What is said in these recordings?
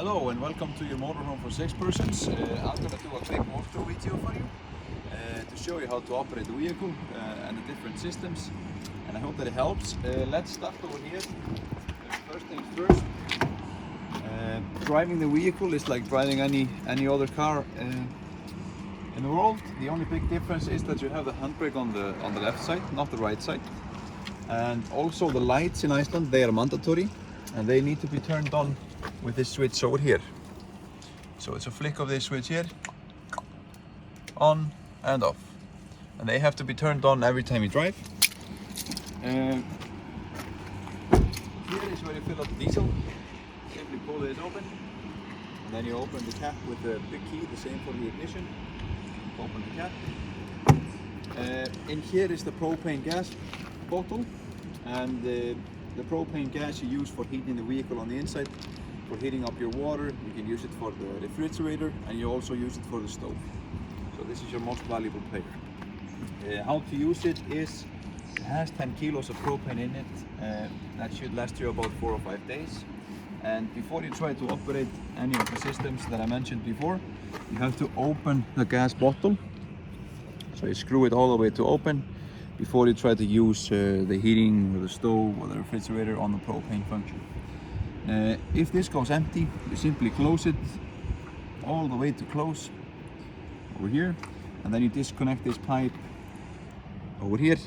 Hello and welcome to your motorhome for 6 persons. I'm going to do a quick walkthrough video for you to show you how to operate the vehicle and the different systems, and I hope that it helps. Let's start over here. First things first, driving the vehicle is like driving any other car in the world. The only big difference is that you have the handbrake on the left side, not the right side, and also the lights in Iceland, they are mandatory and they need to be turned on with this switch over here. So it's a flick of this switch here, on and off, and they have to be turned on every time you drive. Here is where you fill up the diesel. Simply pull this open, and then you open the cap with the big key, the same for the ignition. Open the cap. In here is the propane gas bottle, and the propane gas you use for heating the vehicle on the inside. For heating up your water, you can use it for the refrigerator, and you also use it for the stove. So this is your most valuable pair. How to use it is, it has 10 kilos of propane in it. That should last you about 4 or 5 days. And before you try to operate any of the systems that I mentioned before, you have to open the gas bottle. So you screw it all the way to open before you try to use the heating or the stove or the refrigerator on the propane function. If this goes empty, you simply close it all the way to close over here, and then you disconnect this pipe over here,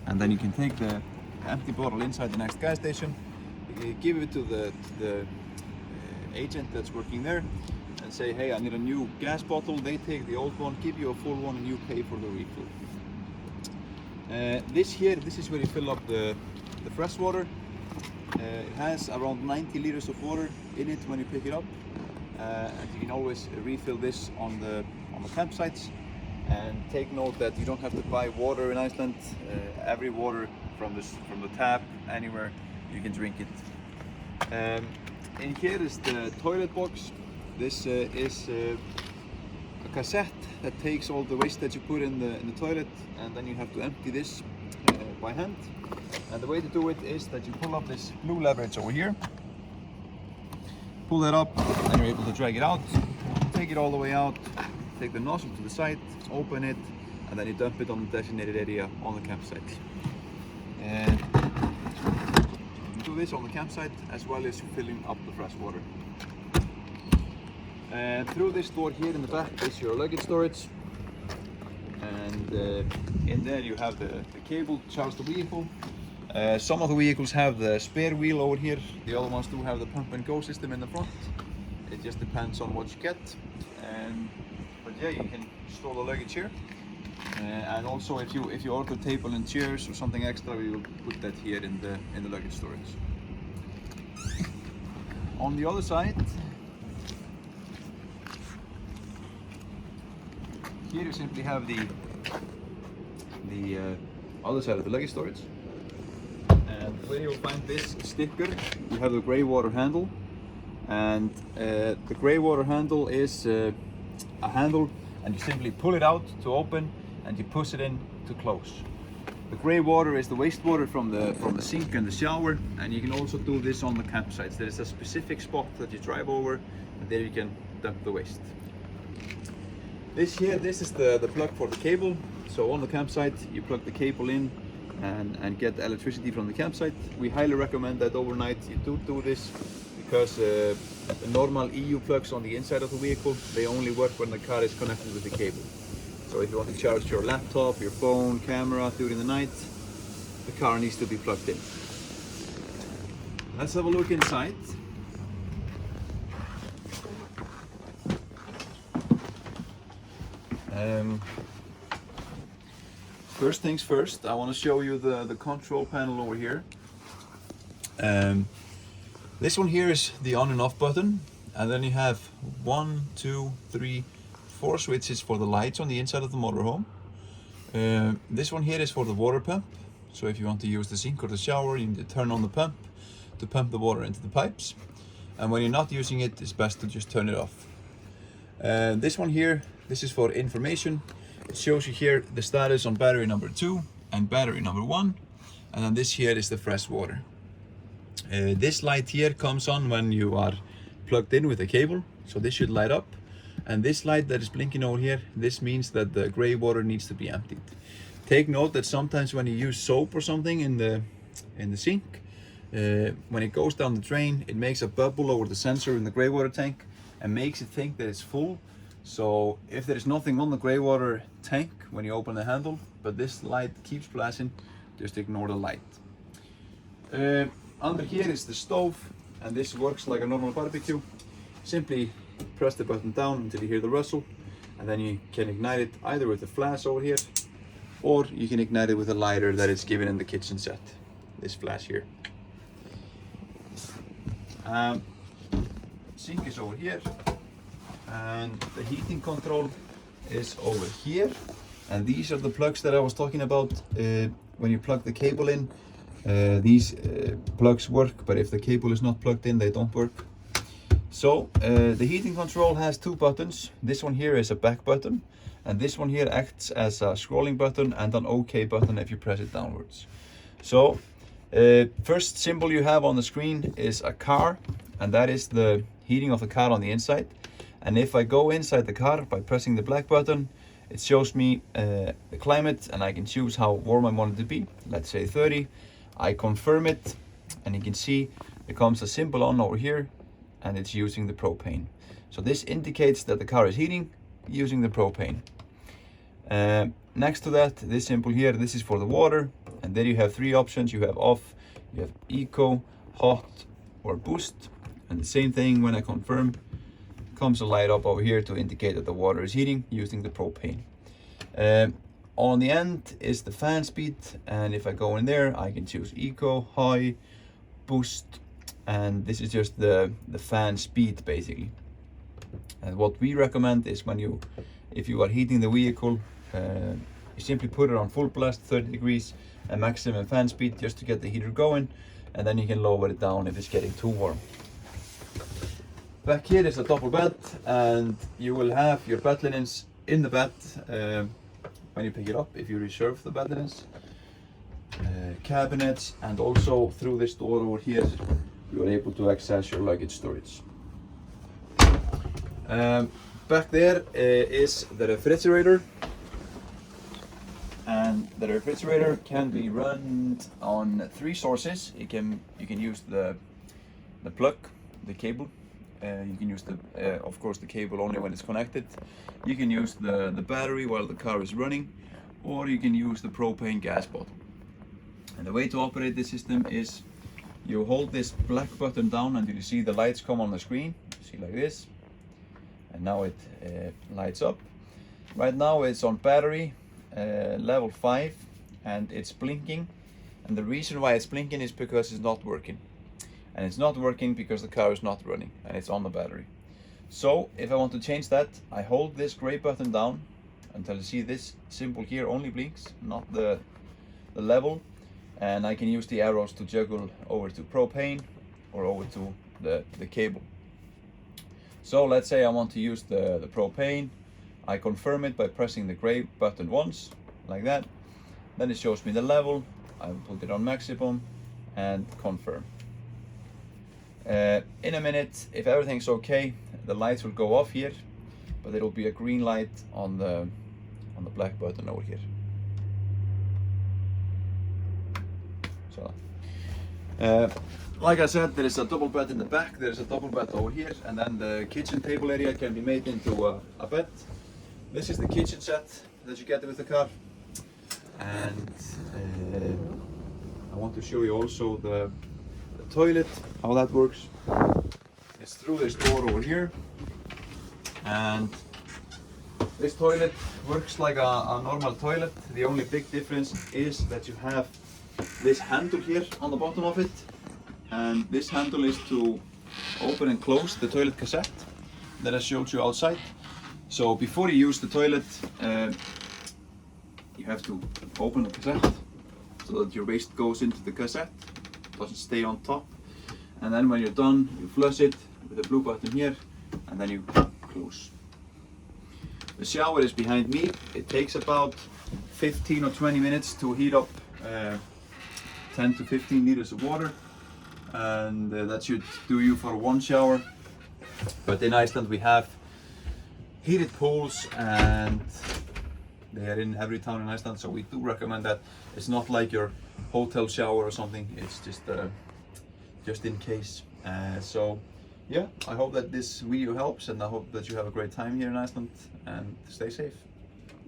and then you can take the empty bottle inside the next gas station, give it to the agent that's working there and say, hey, I need a new gas bottle. They take the old one, give you a full one, and you pay for the refill. This is where you fill up the fresh water. It has around 90 liters of water in it when you pick it up, and you can always refill this on the campsites. And take note that you don't have to buy water in Iceland. Every water from the tap, anywhere, you can drink it. In here is the toilet box. This is a cassette that takes all the waste that you put in the toilet, and then you have to empty this by hand. And the way to do it is that you pull up this blue leverage over here, pull that up, and you're able to drag it out, take it all the way out, take the nozzle to the side, open it, and then you dump it on the designated area on the campsite. And you do this on the campsite as well as filling up the fresh water. And through this door here in the back is your luggage storage, and in there you have the cable to charge the vehicle. Some of the vehicles have the spare wheel over here, the other ones do have the pump and go system in the front. It just depends on what you get. But yeah, you can store the luggage here. And also if you order table and chairs or something extra, we will put that here in the luggage storage. On the other side, here you simply have the other side of the luggage storage. And where you'll find this sticker, you have the grey water handle. And the grey water handle is a handle, and you simply pull it out to open, and you push it in to close. The grey water is the wastewater from the sink and the shower, and you can also do this on the campsites. There is a specific spot that you drive over, and there you can dump the waste. This is the plug for the cable. So on the campsite, you plug the cable in and get the electricity from the campsite. We highly recommend that overnight you do this, because the normal EU plugs on the inside of the vehicle, they only work when the car is connected with the cable. So if you want to charge your laptop, your phone, camera during the night, the car needs to be plugged in. Let's have a look inside. First things first, I want to show you the control panel over here. This one here is the on and off button, and then you have 1, 2, 3, 4 switches for the lights on the inside of the motorhome. This one here is for the water pump, so if you want to use the sink or the shower, you need to turn on the pump to pump the water into the pipes, and when you're not using it, it's best to just turn it off. This one here, this is for information. It shows you here the status on battery number 2 and battery number 1, and then this here is the fresh water. This light here comes on when you are plugged in with a cable, so this should light up. And this light that is blinking over here, this means that the gray water needs to be emptied. Take note that sometimes when you use soap or something in the sink, when it goes down the drain, it makes a bubble over the sensor in the gray water tank and makes it think that it's full. So if there is nothing on the gray water tank when you open the handle, but this light keeps flashing, just ignore the light. Under here is the stove, and this works like a normal barbecue. Simply press the button down until you hear the rustle, and then you can ignite it either with the flash over here, or you can ignite it with a lighter that is given in the kitchen set, this flash here. Sink is over here, and the heating control is over here, and these are the plugs that I was talking about. When you plug the cable in, these plugs work, but if the cable is not plugged in, they don't work. So the heating control has two buttons. This one here is a back button, and this one here acts as a scrolling button and an OK button if you press it downwards. So first symbol you have on the screen is a car, and that is the heating of the car on the inside. And if I go inside the car by pressing the black button, it shows me the climate, and I can choose how warm I want it to be. Let's say 30. I confirm it, and you can see there comes a symbol on over here, and it's using the propane. So this indicates that the car is heating using the propane. Next to that, this symbol here, this is for the water, and there you have three options. You have off, you have eco, hot, or boost. And the same thing when I confirm, comes a light up over here to indicate that the water is heating using the propane. On the end is the fan speed, and if I go in there, I can choose eco, high, boost, and this is just the fan speed basically. And what we recommend is if you are heating the vehicle, you simply put it on full blast, 30 degrees, and maximum fan speed just to get the heater going, and then you can lower it down if it's getting too warm. Back here is a double bed, and you will have your bed linens in the bed when you pick it up if you reserve the bed linens. Cabinets, and also through this door over here you are able to access your luggage storage. Back there is the refrigerator, and the refrigerator can be run on three sources. You can use the plug, the cable. You can use of course the cable only when it's connected. You can use the battery while the car is running, or you can use the propane gas bottle. And the way to operate this system is you hold this black button down until you see the lights come on the screen. You see like this, and now it lights up. Right now it's on battery level 5, and it's blinking, and the reason why it's blinking is because it's not working. And it's not working because the car is not running and it's on the battery. So if I want to change that, I hold this gray button down until you see this symbol here only blinks, not the level, and I can use the arrows to juggle over to propane or over to the cable. So let's say I want to use the propane. I confirm it by pressing the gray button once, like that. Then it shows me the level. I put it on maximum and confirm. In a minute, if everything's okay, the lights will go off here, but there will be a green light on the black button over here. So, like I said, there is a double bed in the back, there is a double bed over here, and then the kitchen table area can be made into a bed. This is the kitchen set that you get with the car, and I want to show you also the toilet, how that works. It's through this door over here, and this toilet works like a normal toilet. The only big difference is that you have this handle here on the bottom of it, and this handle is to open and close the toilet cassette that I showed you outside. So before you use the toilet, you have to open the cassette so that your waste goes into the cassette, doesn't stay on top, and then when you're done, you flush it with the blue button here, and then you close. The shower is behind me. It takes about 15 or 20 minutes to heat up 10 to 15 liters of water. and that should do you for one shower. But in Iceland we have heated pools, and they are in every town in Iceland, so we do recommend that. It's not like your hotel shower or something, it's just in case. So yeah, I hope that this video helps, and I hope that you have a great time here in Iceland, and stay safe.